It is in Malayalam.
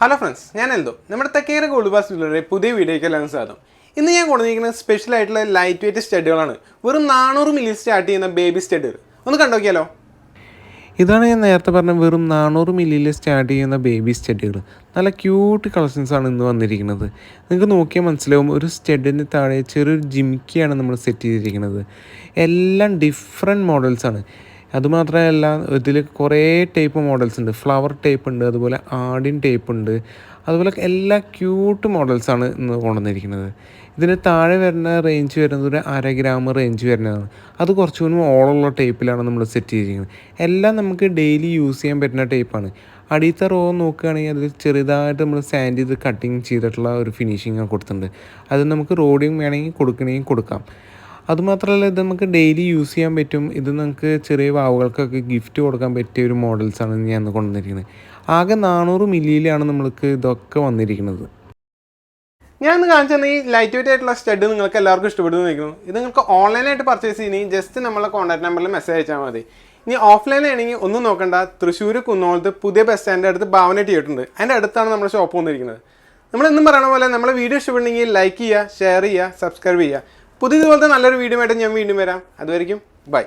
ഹലോ ഫ്രണ്ട്സ്, ഞാൻ എൽദോ. നമ്മുടെ തെക്കേര ഗോൾഡ് ബാസ് ജ്വല്ലറി പുതിയ വീഡിയോയ്ക്ക് എല്ലാം സ്വാഗതം. ഇന്ന് ഞാൻ കൊണ്ടുവന്നിരിക്കുന്നത് സ്പെഷ്യൽ ആയിട്ടുള്ള ലൈറ്റ് വെയിറ്റ് സ്റ്റഡുകളാണ്. വെറും 400 മില്ലി സ്റ്റാർട്ട് ചെയ്യുന്ന ബേബി സ്റ്റഡുകൾ. ഒന്ന് കണ്ടോക്കിയാലോ. ഇതാണ് ഞാൻ നേരത്തെ പറഞ്ഞ വെറും 400 മില്ലിയിൽ സ്റ്റാർട്ട് ചെയ്യുന്ന ബേബി സ്റ്റഡുകൾ. നല്ല ക്യൂട്ട് കളക്ഷൻസാണ് ഇന്ന് വന്നിരിക്കുന്നത്. നിങ്ങൾക്ക് നോക്കിയാൽ മനസ്സിലാവും, ഒരു സ്റ്റഡിന് താഴെ ചെറിയൊരു ജിമിക്കിയാണ് നമ്മൾ സെറ്റ് ചെയ്തിരിക്കുന്നത്. എല്ലാം ഡിഫറെൻറ്റ് മോഡൽസാണ്. അതുമാത്രമല്ല, ഇതിൽ കുറേ ടൈപ്പ് മോഡൽസ് ഉണ്ട്. ഫ്ലവർ ടൈപ്പ് ഉണ്ട്, അതുപോലെ ആടിൻ ടൈപ്പ് ഉണ്ട്, അതുപോലെ എല്ലാ ക്യൂട്ട് മോഡൽസാണ് ഇന്ന് കൊണ്ടുവന്നിരിക്കുന്നത്. ഇതിന് താഴെ വരുന്ന റേഞ്ച് വരുന്നത് ഒരു 1/2 ഗ്രാം റേഞ്ച് വരുന്നതാണ്. അത് കുറച്ചുകൂടി ഓളുള്ള ടൈപ്പിലാണ് നമ്മൾ സെറ്റ് ചെയ്തിരിക്കുന്നത്. എല്ലാം നമുക്ക് ഡെയിലി യൂസ് ചെയ്യാൻ പറ്റുന്ന ടൈപ്പാണ്. അടിയത്തെ റോ നോക്കുകയാണെങ്കിൽ അതിൽ ചെറുതായിട്ട് നമ്മൾ സാൻഡ് ചെയ്ത് കട്ടിങ് ചെയ്തിട്ടുള്ള ഒരു ഫിനിഷിങ് കൊടുത്തിട്ടുണ്ട്. അത് നമുക്ക് റോഡിങ് വേണമെങ്കിൽ കൊടുക്കണമെങ്കിൽ കൊടുക്കാം. അതുമാത്രമല്ല, ഇത് നമുക്ക് ഡെയിലി യൂസ് ചെയ്യാൻ പറ്റും. ഇത് നമുക്ക് ചെറിയ വാവുകൾക്കൊക്കെ ഗിഫ്റ്റ് കൊടുക്കാൻ പറ്റിയ ഒരു മോഡൽസാണ് ഞാൻ ഇന്ന് കൊണ്ടുവന്നിരിക്കുന്നത്. ആകെ 400 മില്ലിയിലാണ് നമ്മൾക്ക് ഇതൊക്കെ വന്നിരിക്കുന്നത്. ഞാൻ ഇന്ന് കാണിച്ചു തന്ന ഈ ലൈറ്റ് വെയിറ്റ് ആയിട്ടുള്ള സ്റ്റഡ് നിങ്ങൾക്ക് എല്ലാവർക്കും ഇഷ്ടപ്പെടുന്നു നിൽക്കുന്നു. ഇത് നിങ്ങൾക്ക് ഓൺലൈനായിട്ട് പർച്ചേസ് ചെയ്യണമെങ്കിൽ ജസ്റ്റ് നമ്മളെ കോൺടാക്ട് നമ്പറിൽ മെസ്സേജ് അയച്ചാൽ മതി. ഇനി ഓഫ്ലൈൻ ആണെങ്കിൽ ഒന്നും നോക്കണ്ട, തൃശ്ശൂർ കുന്നോളത്ത് പുതിയ ബസ് സ്റ്റാൻഡിൻ്റെ അടുത്ത് ഭാവന തിയേറ്ററുണ്ട്. അതിൻ്റെ അടുത്താണ് നമ്മുടെ ഷോപ്പ് വന്നിരിക്കുന്നത്. നമ്മളെന്നും പറയണ പോലെ നമ്മളെ വീഡിയോ ഇഷ്ടപ്പെടുന്നെങ്കിൽ ലൈക്ക് ചെയ്യുക, ഷെയർ ചെയ്യുക, സബ്സ്ക്രൈബ് ചെയ്യുക. പുതിയതുപോലത്തെ നല്ലൊരു വീഡിയോ ആയിട്ട് ഞാൻ വീണ്ടും വരാം. അതുവരെയും ബൈ.